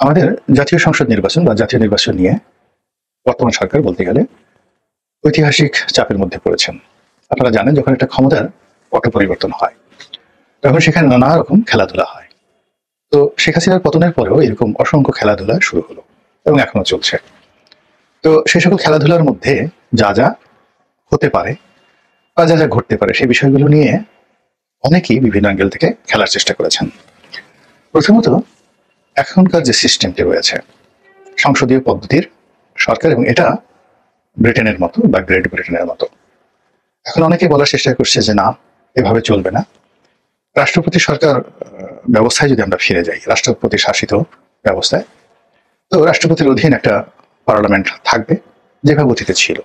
আমাদের জাতীয় সংসদ নির্বাচন বা জাতীয় নির্বাচন নিয়ে বর্তমান সরকার বলতে গেলে ঐতিহাসিক চাপের মধ্যে পড়েছেন। আপনারা জানেন, যখন একটা ক্ষমতার পট পরিবর্তন হয় তখন সেখানে নানা রকম খেলাধুলা হয়। তো শেখ হাসিনার পতনের পরেও এরকম অসংখ্য খেলাধুলা শুরু হলো এবং এখনো চলছে। তো সেই সকল খেলাধুলার মধ্যে যা যা হতে পারে বা যা যা ঘটতে পারে সেই বিষয়গুলো নিয়ে অনেকেই বিভিন্ন অ্যাঙ্গেল থেকে খেলার চেষ্টা করেছেন। প্রথমত, এখনকার যে সিস্টেমটি রয়েছে সংসদীয় পদ্ধতির সরকার, এবং এটা ব্রিটেনের মতো বা গ্রেট ব্রিটেনের মতো। এখন অনেকে বলার চেষ্টা করছে যে না, এভাবে চলবে না, রাষ্ট্রপতি সরকার ব্যবস্থায় যদি আমরা ফিরে যাই, রাষ্ট্রপতি শাসিত ব্যবস্থায়, তো রাষ্ট্রপতির অধীন একটা পার্লামেন্ট থাকবে যেভাবে অতীতে ছিল।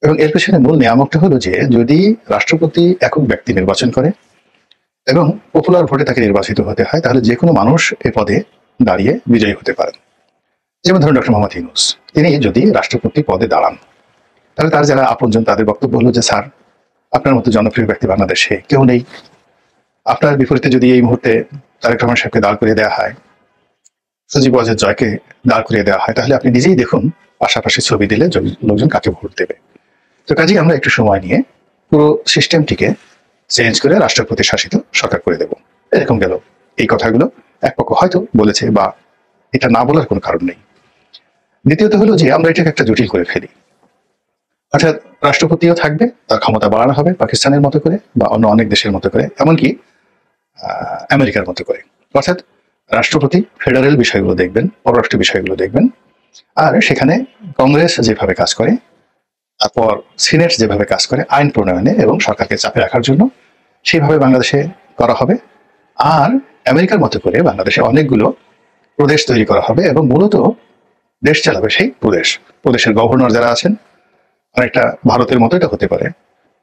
এবং এর পেছনে মূল নিয়ামকটা হলো যে যদি রাষ্ট্রপতি একক ব্যক্তি নির্বাচন করে এবং পপুলার ভোটে তাকে নির্বাচিত হতে হয়, তাহলে যে কোনো মানুষ এ পদে দাঁড়িয়ে বিজয়ী হতে পারেন। যেমন ধরুন ডক্টর মোহাম্মদ ইউনূস, তিনি যদি রাষ্ট্রপতি পদে দাঁড়ান, তাহলে তার যারা আপনজন তাদের বক্তব্য হলো যে স্যার, আপনার মতো জনপ্রিয় ব্যক্তি বাংলাদেশে কেউ নেই, আপনার বিপরীতে যদি এই মুহূর্তে তারেক রহমান সাহেবকে দাঁড় করিয়ে দেওয়া হয়, সজীব ওয়াজেদ জয়কে দাঁড় করিয়ে দেওয়া হয়, তাহলে আপনি নিজেই দেখুন পাশাপাশি ছবি দিলে লোকজন কাকে ভোট দেবে। তো কাজেই আমরা একটু সময় নিয়ে পুরো সিস্টেমটিকে চেঞ্জ করে রাষ্ট্রপতি শাসিত সরকার করে দেব। এরকম গেল। এই কথাগুলো এক পক্ষ হয়তো বলেছে, বা এটা না বলার কোনো কারণ নেই। দ্বিতীয়ত হলো যে আমরা এটাকে একটা জটিল করে ফেলি, অর্থাৎ রাষ্ট্রপতিও থাকবে, তার ক্ষমতা বাড়ানো হবে পাকিস্তানের মতো করে বা অন্য অনেক দেশের মতো করে, এমনকি আমেরিকার মতো করে। অর্থাৎ রাষ্ট্রপতি ফেডারেল বিষয়গুলো দেখবেন, পররাষ্ট্র বিষয়গুলো দেখবেন, আর সেখানে কংগ্রেস যেভাবে কাজ করে, তারপর সিনেট যেভাবে কাজ করে আইন প্রণয়নে এবং সরকারকে চাপে রাখার জন্য, সেইভাবে বাংলাদেশে করা হবে। আর আমেরিকার মতো করে বাংলাদেশে অনেকগুলো প্রদেশ তৈরি করা হবে এবং মূলত দেশ চালাবে সেই প্রদেশের গভর্নর যারা আছেন, অনেকটা ভারতের মতো এটা হতে পারে,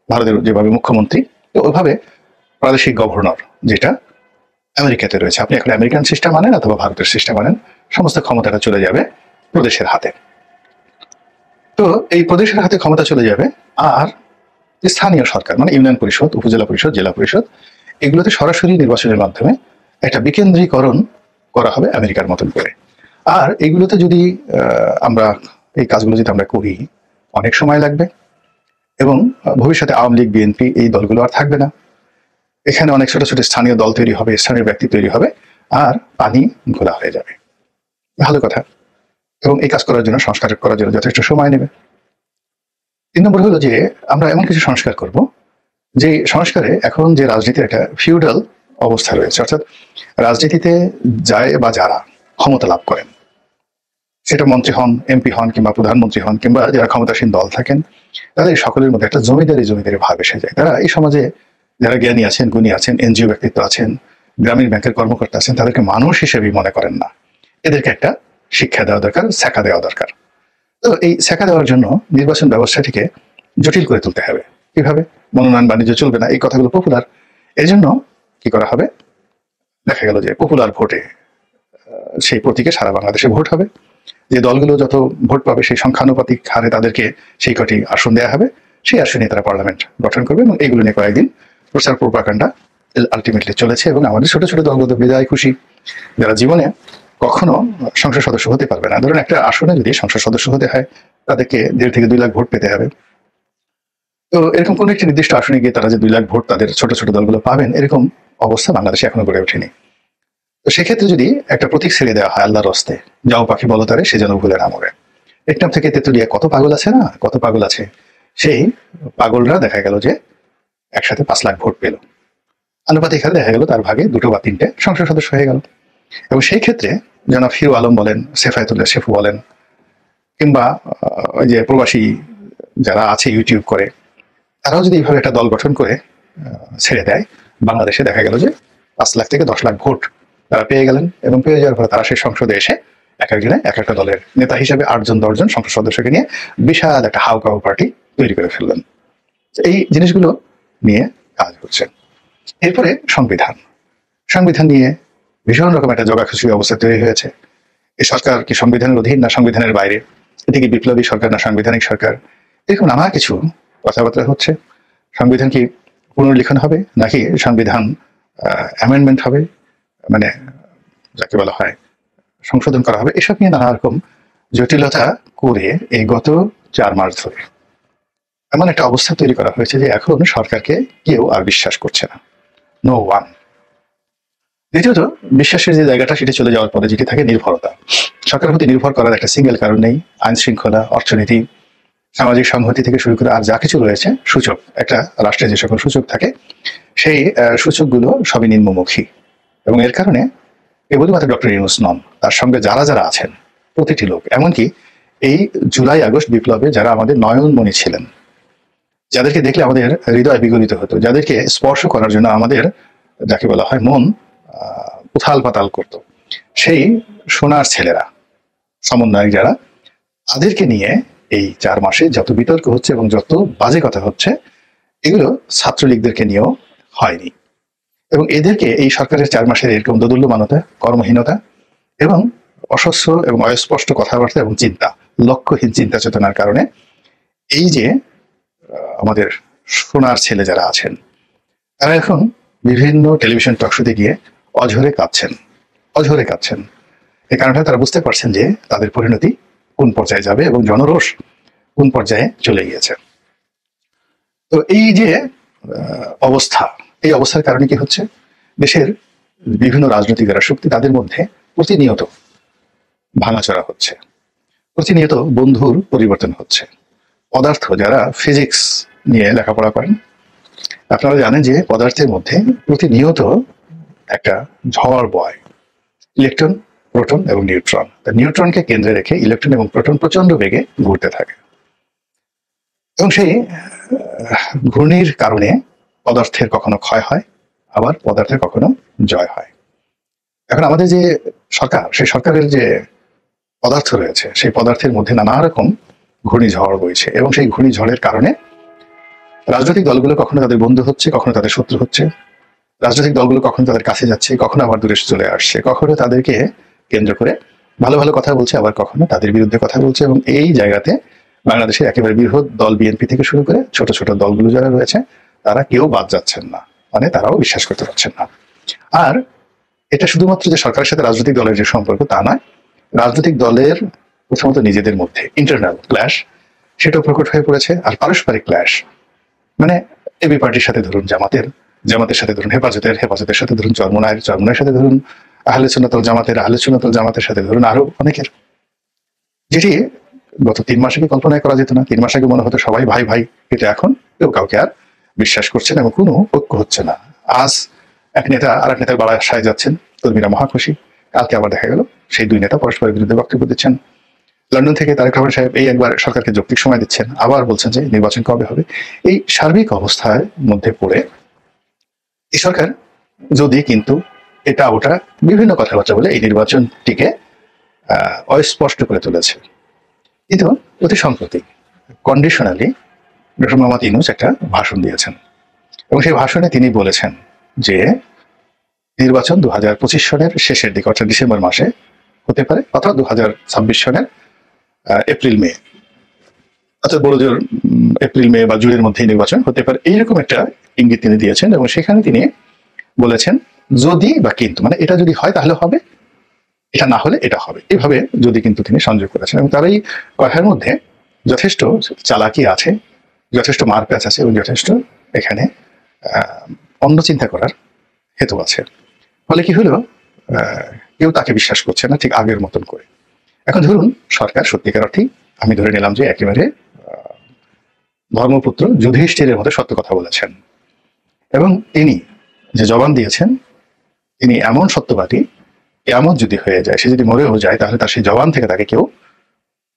ভারতের যেভাবে মুখ্যমন্ত্রী, তো ওইভাবে প্রাদেশিক গভর্নর যেটা আমেরিকাতে রয়েছে। আপনি এখন আমেরিকান সিস্টেম মানেন অথবা ভারতের সিস্টেম মানেন, সমস্ত ক্ষমতাটা চলে যাবে প্রদেশের হাতে। তো এই প্রদেশের হাতে ক্ষমতা চলে যাবে, আর স্থানীয় সরকার মানে ইউনিয়ন পরিষদ, উপজেলা পরিষদ, জেলা পরিষদ, এগুলোতে সরাসরি নির্বাচনের মাধ্যমে একটা বিকেন্দ্রীকরণ করা হবে আমেরিকার মতন করে। আর এগুলোতে যদি আমরা এই কাজগুলো যদি আমরা করি, অনেক সময় লাগবে এবং ভবিষ্যতে আওয়ামী লীগ, বিএনপি এই দলগুলো আর থাকবে না। এখানে অনেক ছোট ছোট স্থানীয় দল তৈরি হবে, স্থানীয় ব্যক্তি তৈরি হবে, আর পানি ঘোলা হয়ে যাবে। ভালো কথা। এবং এই কাজ করার জন্য, সংস্কার করার জন্য যথেষ্ট সময় নেবে। 3 নম্বর হলো যে আমরা এমন কিছু সংস্কার করব যে সংস্কারে এখন যে রাজনীতির একটা ফিউডাল অবস্থা রয়েছে, অর্থাৎ রাজনীতিতে যায় বা যারা ক্ষমতা লাভ করেন, সেটা মন্ত্রী হন, এমপি হন, কিংবা প্রধানমন্ত্রী হন, কিংবা যারা ক্ষমতাসীন দল থাকেন, তাদের সকলের মধ্যে একটা জমিদারি ভাব এসে যায়। তারা এই সমাজে যারা জ্ঞানী আছেন, গুণী আছেন, এনজিও ব্যক্তিত্ব আছেন, গ্রামীণ ব্যাংকের কর্মকর্তা আছেন, তাদেরকে মানুষ হিসেবেই মনে করেন না। এদেরকে একটা শিক্ষা দেওয়া দরকার, শেখা দেওয়া দরকার। তো এই শেখা দেওয়ার জন্য নির্বাচন ব্যবস্থাটিকে জটিল করে তুলতে হবে। কিভাবে? মনোনয়ন বাণিজ্য চলবে না, এই কথাগুলো পপুলার। এর জন্য কি করা হবে? দেখা গেল যে পপুলার ভোটে সেই প্রতীকে সারা বাংলাদেশে ভোট হবে। যে দলগুলো যত ভোট পাবে সেই সংখ্যানুপাতিক হারে তাদেরকে সেই কটি আসন দেওয়া হবে, সেই আসনে তারা পার্লামেন্ট গঠন করবে। এবং এইগুলো নিয়ে কয়েকদিন প্রচার প্রোপাগান্ডা আলটিমেটলি চলেছে। এবং আমাদের ছোট ছোট দলগুলো বিদায় খুশি, যারা জীবনে কখনো সংসদ সদস্য হতে পারবে না। ধরুন একটা আসনে যদি সংসদ সদস্য হতে হয়, তাদেরকে 1.5 থেকে 2 লাখ ভোট পেতে হবে। তো এরকম কোন একটি নির্দিষ্ট আসনে গিয়ে তারা যে 2 লাখ ভোট তাদের ছোট ছোট দলগুলো পাবেন, এরকম অবস্থা বাংলাদেশে এখনো গড়ে ওঠেনি। তো সেক্ষেত্রে যদি একটা প্রতীক ছেড়ে দেওয়া হয় আল্লাহর হস্তে, যাও পাখি বলো তারে সে যেন ভুলে না মরে। টেকনাফ থেকে তেতুলিয়া কত পাগল আছে না, কত পাগল আছে, সেই পাগলরা দেখা গেল যে একসাথে 5 লাখ ভোট পেল। আনুপাতিক হারে দেখা গেল তার ভাগে 2 বা 3টে সংসদ সদস্য হয়ে গেল। এবং সেই ক্ষেত্রে জনাব হিরো আলম বলেন, সেফায়েতুল্লাহ সেফু বলেন, কিংবা ওই যে প্রবাসী যারা আছে ইউটিউব করে, তারাও যদি এইভাবে একটা দল গঠন করে ছেড়ে দেয়, বাংলাদেশে দেখা গেল যে 5 লাখ থেকে 10 লাখ ভোট তারা পেয়ে গেলেন। এবং পেয়ে যাওয়ার পরে তারা সেই সংসদে এসে এক একজনে এক একটা দলের নেতা হিসেবে 8 জন 10 জন সংসদ সদস্যকে নিয়ে বিশাল একটা হাউকাউ পার্টি তৈরি করে ফেললেন। এই জিনিসগুলো নিয়ে কাজ হচ্ছে। এরপরে সংবিধান নিয়ে ভীষণ রকম একটা জগাখিচুড়ি অবস্থা তৈরি হয়েছে। এই সরকার কি সংবিধানের অধীন না সংবিধানের বাইরে? এটি কি বিপ্লবী সরকার না সাংবিধানিক সরকার? এরকম নানা কিছু কথাবার্তা হচ্ছে। সংবিধান কি পুনর্লিখন হবে নাকি সংবিধান অ্যামেন্ডমেন্ট হবে, মানে যাকে বলা হয় সংশোধন করা হবে, এসব নিয়ে নানা রকম জটিলতা করে এই গত 4 মাস ধরে এমন একটা অবস্থা তৈরি করা হয়েছে যে এখন সরকারকে কেউ আর বিশ্বাস করছে না, নো ওয়ান। দ্বিতীয়ত, বিশ্বাসের যে জায়গাটা সেটা চলে যাওয়ার পরে যেটি থাকে নির্ভরতা। সরকারের প্রতি নির্ভর করার একটা সিঙ্গেল কারণ নেই। আইন শৃঙ্খলা, অর্থনীতি, সামাজিক সংহতি থেকে শুরু করে আর যা কিছু রয়েছে সূচক, একটা রাষ্ট্রে যে সকল সূচক থাকে সেই সূচকগুলো সবই নিম্নমুখী। এবং এর কারণে কেবলমাত্র ডক্টর ইউনূস নন, তার সঙ্গে যারা যারা আছেন প্রতিটি লোক, এমনকি এই জুলাই আগস্ট বিপ্লবে যারা আমাদের নয়নমণি ছিলেন, যাদেরকে দেখলে আমাদের হৃদয় বিগলিত হতো, যাদেরকে স্পর্শ করার জন্য আমাদের যাকে বলা হয় মন উথাল পাতাল করতো, সেই সোনার ছেলেরা, সমন্বয়ক যারা, তাদেরকে নিয়ে এই 4 মাসে যত বিতর্ক হচ্ছে এবং যত বাজে কথা হচ্ছে, এগুলো ছাত্রলীগদেরকে নিয়েও হয়নি। এবং এদেরকে এই সরকারের 4 মাসের এরকম দোদুল্যমানতা, কর্মহীনতা এবং অস্বস্র এবং অস্পষ্ট কথাবার্তা এবং চিন্তা, লক্ষ্যহীন চিন্তা চেতনার কারণে এই যে আমাদের সোনার ছেলে যারা আছেন, তারা এখন বিভিন্ন টেলিভিশন টকশোতে গিয়ে অঝরে কাঁদছেন। এই কারণে তারা বুঝতে পারছেন যে তাদের পরিণতি কোন পর্যায়ে যাবে এবং জনরোষ কোন পর্যায়ে চলে গিয়েছে। তো এই যে অবস্থা, এই অবস্থার কারণে কি হচ্ছে, দেশের বিভিন্ন রাজনৈতিক যারা শক্তি, তাদের মধ্যে প্রতিনিয়ত ভাঙাচোরা হচ্ছে, প্রতিনিয়ত বন্ধুর পরিবর্তন হচ্ছে। পদার্থ যারা ফিজিক্স নিয়ে লেখাপড়া করেন, আপনারা জানেন যে পদার্থের মধ্যে প্রতিনিয়ত একটা ঝড় বয়, ইলেকট্রন, প্রোটন এবং নিউট্রন। নিউট্রনকে কেন্দ্রে রেখে ইলেকট্রন এবং প্রোটন প্রচন্ড বেগে ঘুরতে থাকে এবং সেই ঘূর্ণির কারণে পদার্থের কখনো ক্ষয় হয়, আবার পদার্থের কখনো জয় হয়। এখন আমাদের যে সরকার, সেই সরকারের যে পদার্থ রয়েছে, সেই পদার্থের মধ্যে নানা রকম ঘূর্ণিঝড় বইছে এবং সেই ঘূর্ণিঝড়ের কারণে রাজনৈতিক দলগুলো কখনো তাদের বন্ধু হচ্ছে, কখনো তাদের শত্রু হচ্ছে। রাজনৈতিক দলগুলো কখনো তাদের কাছে যাচ্ছে, কখনো আবার দূরে চলে আসছে, কখনো তাদেরকে কেন্দ্র করে ভালো ভালো কথা বলছে, আবার কখনো তাদের বিরুদ্ধে কথা বলছে। এবং এই জায়গাতে বাংলাদেশের একেবারে বৃহৎ দল বিএনপি থেকে শুরু করে ছোট ছোট দলগুলো যারা রয়েছে, তারা কেউ বাদ যাচ্ছেন না, মানে তারাও বিশ্বাস করতে পারছেন না। আর এটা শুধুমাত্র যে সরকারের সাথে রাজনৈতিক দলের যে সম্পর্ক তা নয়, রাজনৈতিক দলের প্রথমত নিজেদের মধ্যে ইন্টারনাল ক্ল্যাশ সেটাও প্রকট হয়ে পড়েছে। আর পারস্পরিক ক্ল্যাশ, মানে এবি পার্টির সাথে ধরুন জামাতের সাথে ধরুন হেফাজতের সাথে ধরুন চরমোনাইয়ের সাথে ধরুন আহলে সুন্নাত ওয়াল জামাতের সাথে ধরুন আরো অনেকের, যেটি গত 3 মাস আগে কল্পনায় করা যেত না। 3 মাস আগে মনে হতো সবাই ভাই ভাই, কিন্তু এখন কেউ কাউকে আর বিশ্বাস করছে না এবং কোনো ঐক্য হচ্ছে না। আজ এক নেতা আর এক নেতার বাসায় যাচ্ছেন, কর্মীরা মহাখুশি, কালকে আবার দেখা গেল সেই 2 নেতা পরস্পরের বিরুদ্ধে বক্তব্য দিচ্ছেন। লন্ডন থেকে তারেক রহমান সাহেব এই একবার সরকারকে যৌক্তিক সময় দিচ্ছেন, আবার বলছেন যে নির্বাচন কবে হবে। এই সার্বিক অবস্থার মধ্যে পড়ে এই সরকার যদি কিন্তু এটা ওটা বিভিন্ন কথাবার্তা বলে এই নির্বাচনটিকে অস্পষ্ট করে তুলেছে। কিন্তু অতি সম্প্রতি কন্ডিশনালি ডক্টর মোহাম্মদ ইউনূস একটা ভাষণ দিয়েছেন এবং সেই ভাষণে তিনি বলেছেন যে নির্বাচন 2025 সনের শেষের দিকে, অর্থাৎ ডিসেম্বর মাসে হতে পারে, অথবা 2026 সনের এপ্রিল মে, অর্থাৎ বড় জোর এপ্রিল মে বা জুনের মধ্যেই নির্বাচন হতে পারে, এইরকম একটা ইঙ্গিত তিনি দিয়েছেন। এবং সেখানে তিনি বলেছেন যদি বা কিন্তু, মানে এটা যদি হয় তাহলে হবে, এটা না হলে এটা হবে, এইভাবে যদি কিন্তু তিনি সংযোগ করেছেন। এবং তার এই কথার মধ্যে যথেষ্ট চালাকি আছে, যথেষ্ট মারপ্যাচ আছে এবং যথেষ্ট এখানে অন্য চিন্তা করার হেতু আছে। ফলে কি হলো, কেউ তাকে বিশ্বাস করছে না ঠিক আগের মতন করে। এখন ধরুন সরকার সত্যিকার অর্থেই, আমি ধরে নিলাম যে একেবারে ধর্মপুত্র যুধিষ্ঠিরের মতো সত্য কথা বলেছেন এবং তিনি যে জবান দিয়েছেন, তিনি এমন সত্যবাদী, এমন যদি হয়ে যায়, সে যদি মরেও যায়, তাহলে তার সেই জবান থেকে তাকে কেউ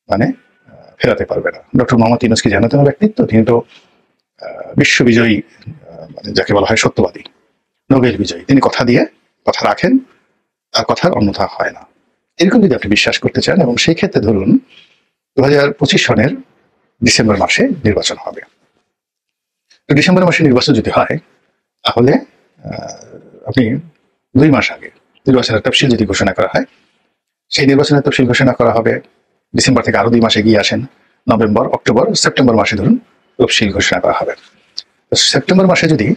মানে ফেরাতে পারবে না। ডক্টর মোহাম্মদ ইউনূস কি জানেন ব্যক্তিত্ব, তিনি তো বিশ্ববিজয়ী, মানে যাকে বলা হয় সত্যবাদী, নোবেল বিজয়ী। তিনি কথা দিয়ে কথা রাখেন, তার কথার অন্যথা হয় না। এরকম যদি আপনি বিশ্বাস করতে চান, এবং সেই ক্ষেত্রে ধরুন 2025 সনের ডিসেম্বর মাসে নির্বাচন হবে। তো ডিসেম্বর মাসে নির্বাচন যদি হয়, তাহলে আপনি 2 মাস আগে নির্বাচনের তফসিল যদি ঘোষণা করা হয়, সেই নির্বাচনের তফসিল ঘোষণা করা হবে ডিসেম্বর থেকে আরো 2 মাস এগিয়ে আসেন, নভেম্বর, অক্টোবর, সেপ্টেম্বর মাসে ধরুন তফসিল ঘোষণা করা হবে। সেপ্টেম্বর মাসে যদি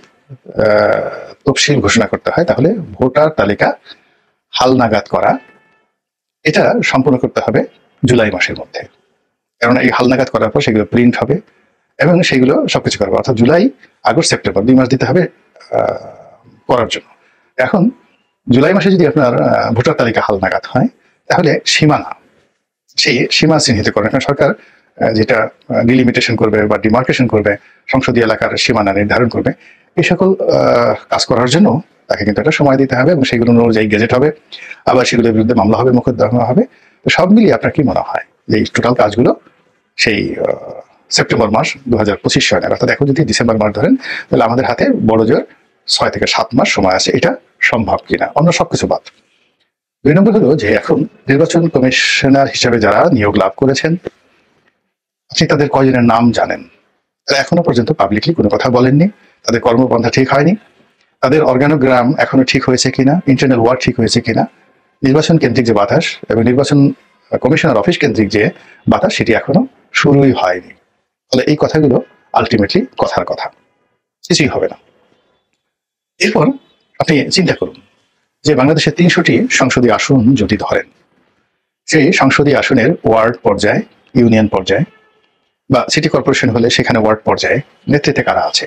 তফসিল ঘোষণা করতে হয়, তাহলে ভোটার তালিকা হালনাগাদ করা এটা সম্পূর্ণ করতে হবে জুলাই মাসের মধ্যে, কারণ এই হালনাগাদ করার পর সেগুলো প্রিন্ট হবে এবং সেগুলো সবকিছু করবে, অর্থাৎ জুলাই, আগস্ট, সেপ্টেম্বর 2 মাস দিতে হবে করার জন্য। এখন জুলাই মাসে যদি আপনার ভোটার তালিকা হালনাগাদ হয়, তাহলে সীমানা, সেই সীমা চিহ্নিত করবে। এখন সরকার যেটা ডিলিমিটেশন করবে বা ডিমার্কেশন করবে, সংসদীয় এলাকার সীমানা নির্ধারণ করবে, এই সকল কাজ করার জন্য তাকে কিন্তু একটা সময় দিতে হবে এবং সেগুলো অনুযায়ী গেজেট হবে, আবার সেগুলোর বিরুদ্ধে মামলা হবে, মোকদ্দমা হবে। তো সব মিলিয়ে আপনার কি মনে হয় যে এই টোটাল কাজগুলো সেই সেপ্টেম্বর মাস 2025 সনে, অর্থাৎ এখন যদি ডিসেম্বর মাস ধরেন, তাহলে আমাদের হাতে বড় জোর 6 থেকে 7 মাস সময় আছে। এটা সম্ভব কিনা, অন্য সবকিছু বাদ। 2 নম্বর হলো যে এখন নির্বাচন কমিশনার হিসেবে যারা নিয়োগ লাভ করেছেন, আপনি তাদের কয়জনের নাম জানেন? তারা এখনো পর্যন্ত পাবলিকলি কোনো কথা বলেননি, তাদের কর্মপন্থা ঠিক হয়নি, তাদের অর্গানোগ্রাম এখনো ঠিক হয়েছে কিনা, ইন্টারনাল ওয়ার্ক ঠিক হয়েছে কিনা, নির্বাচন কেন্দ্রিক যে বাতাস এবং নির্বাচন কমিশনার অফিস কেন্দ্রিক যে বাতাস, সেটি এখনো শুরুই হয়নি। ফলে এই কথাগুলো আলটিমেটলি কথার কথা, কিছুই হবে না। এরপর আপনি চিন্তা করুন যে বাংলাদেশের 300টি সংসদীয় আসন যদি ধরেন, সেই সংসদীয় আসনের ওয়ার্ড পর্যায়ে, ইউনিয়ন পর্যায়ে বা সিটি কর্পোরেশন হলে সেখানে ওয়ার্ড পর্যায়ে নেতৃত্বে কারা আছে?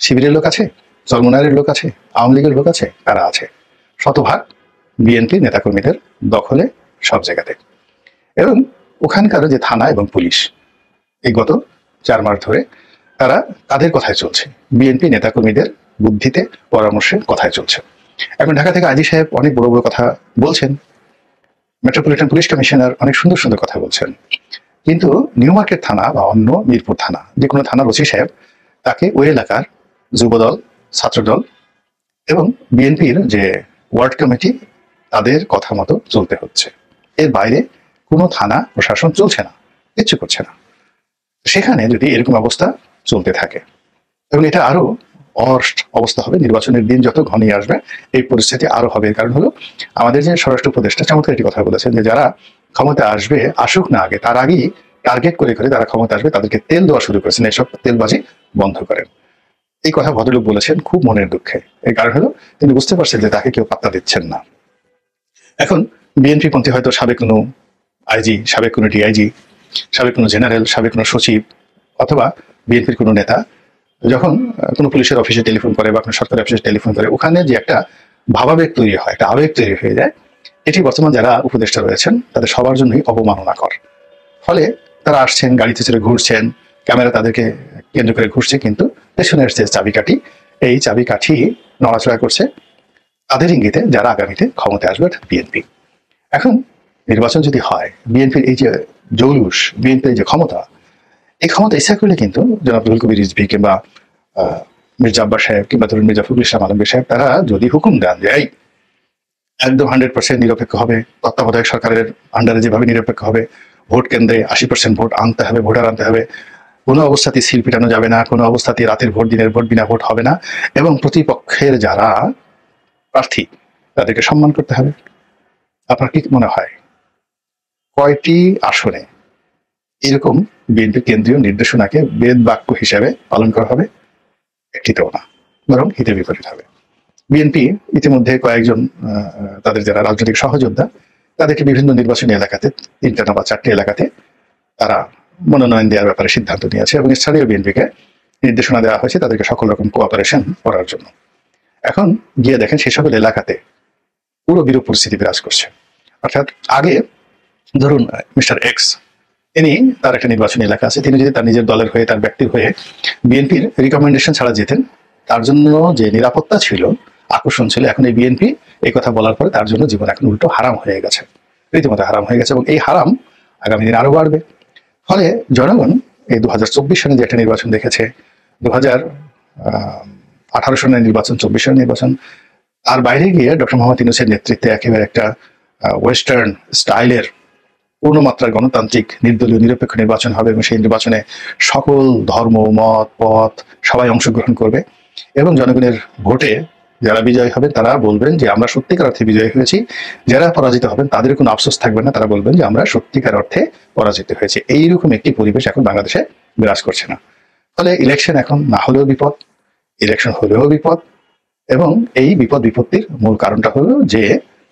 শিবিরের লোক আছে, চরমনায়ের লোক আছে, আওয়ামী লীগের লোক আছে, কারা আছে? শতভাগ বিএনপি নেতাকর্মীদের দখলে সব জায়গাতে। এবং ওখানকার যে থানা এবং পুলিশ, এই গত 4 মাস ধরে তারা তাদের কথায় চলছে, বিএনপি নেতাকর্মীদের বুদ্ধিতে, পরামর্শে কথায় চলছে। এখন ঢাকা থেকে আজি সাহেব অনেক বড় বড় কথা বলছেন, মেট্রোপলিটন পুলিশ কমিশনার অনেক সুন্দর সুন্দর কথা বলছেন, কিন্তু নিউ মার্কেট থানা বা অন্য মিরপুর থানা, যে কোনো থানার ওসি সাহেব, তাকে ওই এলাকার যুবদল, ছাত্রদল এবং বিএনপির যে ওয়ার্ড কমিটি, তাদের কথা মতো চলতে হচ্ছে। এর বাইরে কোনো থানা প্রশাসন চলছে না, কিচ্ছু করছে না। সেখানে যদি এরকম অবস্থা চলতে থাকে, এবং এটা আরো অর্স্ট অবস্থা হবে, নির্বাচনের দিন যত ঘনিয়ে আসবে এই পরিস্থিতি আরো হবে। কারণ হলো আমাদের যে স্বরাষ্ট্র উপদেষ্টা চমৎকার একটি কথা বলেছেন যে যারা ক্ষমতা আসবে, আসুক না আগে, তার আগেই টার্গেট করে করে তারা ক্ষমতা আসবে তাদেরকে তেল দেওয়া শুরু করেছেন, এসব তেলবাজি বন্ধ করেন। এই কথা ভদ্রলোক বলেছেন খুব মনের দুঃখে। এই কারণ হলো তিনি বুঝতে পারছেন যে তাকে কেউ পাত্তা দিচ্ছেন না। এখন বিএনপি পন্থী হয়তো সাবেক কোনো আইজি, সাবেক কোনো ডিআইজি, সাবেক কোনো জেনারেল, সাবেক কোনো সচিব অথবা বিএনপির কোনো নেতা যখন কোনো পুলিশের অফিসে টেলিফোন করে বা কোনো সরকারি অফিসে টেলিফোন করে, ওখানে যে একটা ভাবাবেগ তৈরি হয়, একটা আবেগ তৈরি হয়ে যায়, এটি বর্তমান যারা উপদেষ্টা রয়েছেন তাদের সবার জন্যই অবমাননাকর। ফলে তারা আসছেন, গাড়িতে চড়ে ঘুরছেন, ক্যামেরা তাদেরকে কেন্দ্র করে ঘুরছে, কিন্তু পেছনের যে চাবিকাঠি, এই চাবিকাঠি নড়াচড়া করছে তাদের ইঙ্গিতে যারা আগামীতে ক্ষমতায় আসবে, বিএনপি। এখন নির্বাচন যদি হয়, বিএনপির এই যে জৌলুস, বিএনপির যে ক্ষমতা, এই ক্ষমতা ইচ্ছা করলে কিন্তু জনাব রুহুল কবির রিজভী কিংবা মির্জা আব্বাস সাহেব কিংবা ধরুন মির্জা ফখরুল ইসলাম আলমগীর সাহেব, তারা যদি হুকুম দেন যে এই একদম 100% নিরপেক্ষ হবে, তত্ত্বাবধায়ক সরকারের আন্ডারে যেভাবে নিরপেক্ষ হবে, ভোট কেন্দ্রে 80% ভোট আনতে হবে, ভোটার আনতে হবে, কোনো অবস্থাতেই সিল পিটানো যাবে না, কোনো অবস্থাতেই রাতের ভোট, দিনের ভোট, বিনা ভোট হবে না, এবং প্রতিপক্ষের যারা প্রার্থী তাদেরকে সম্মান করতে হবে, আপনার কি মনে হয় কয়টি আসনে এরকম বিএনপির কেন্দ্রীয় নির্দেশনাকে বেদ বাক্য হিসেবে পালন করা হবে? একটিতেও না, বরং হিতে বিপরীত হবে। বিএনপি ইতিমধ্যে কয়েকজন তাদের যারা রাজনৈতিক সহযোদ্ধা, তাদেরকে বিভিন্ন নির্বাচনী এলাকাতে, 3টা বা 4টে এলাকাতে তারা মনোনয়ন দেওয়ার ব্যাপারে সিদ্ধান্ত নিয়েছে এবং স্থানীয় বিএনপিকে নির্দেশনা দেওয়া হয়েছে তাদেরকে সকল রকম কোঅপারেশন করার জন্য। এখন গিয়ে দেখেন সেই সকল এলাকাতে পুরো বিরূপ পরিস্থিতি বিরাজ করছে। অর্থাৎ আগে ধরুন মিস্টার এক্স, তিনি তার একটা নির্বাচনী এলাকা আছে, তিনি যদি তার নিজের দলের হয়ে, তার ব্যক্তির হয়ে বিএনপির রিকমেন্ডেশন ছাড়া যেতেন, তার জন্য যে নিরাপত্তা ছিল, আকর্ষণ ছিল, এখন এই বিএনপি এই কথা বলার পরে তার জন্য জীবন এখন উল্টো হারাম হয়ে গেছে, রীতিমতো হারাম হয়ে গেছে, এবং এই হারাম আগামী দিনে আরো বাড়বে। ফলে জনগণ এই 2024 সনে যে একটা নির্বাচন দেখেছে, 2018 সনের নির্বাচন, 24 সনের নির্বাচন, তার বাইরে গিয়ে ডক্টর মোহাম্মদ ইউনূসের নেতৃত্বে একেবারে একটা ওয়েস্টার্ন স্টাইলের পূর্ণমাত্রার গণতান্ত্রিক নির্দলীয় নিরপেক্ষ নির্বাচন হবে এবং সেই নির্বাচনে সকল ধর্ম, মত, পথ সবাই অংশগ্রহণ করবে এবং জনগণের ভোটে যারা বিজয়ী হবেন তারা বলবেন যে আমরা সত্যিকার অর্থে বিজয়ী হয়েছি, যারা পরাজিত হবেন তাদের কোনো আফসোস থাকবে না, তারা বলবেন যে আমরা সত্যিকার অর্থে পরাজিত হয়েছি। এইরকম একটি পরিবেশ এখন বাংলাদেশে বিরাজ করছে না। ফলে ইলেকশন এখন না হলেও বিপদ, ইলেকশন হলেও বিপদ, এবং এই বিপদ বিপত্তির মূল কারণটা হলো যে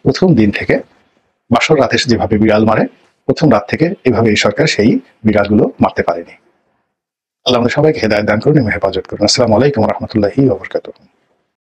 প্রথম দিন থেকে বাসর রাতে এসে যেভাবে বিড়াল মারে, প্রথম রাত থেকে এভাবে এই সরকার সেই বিড়ালগুলো মারতে পারেনি। আল্লাহ আমাদের সবাইকে হেদায়েত দান করুন এবং হেফাজত করুন। আসসালামু আলাইকুম ওয়া রাহমাতুল্লাহি ওয়া বারাকাতুহু।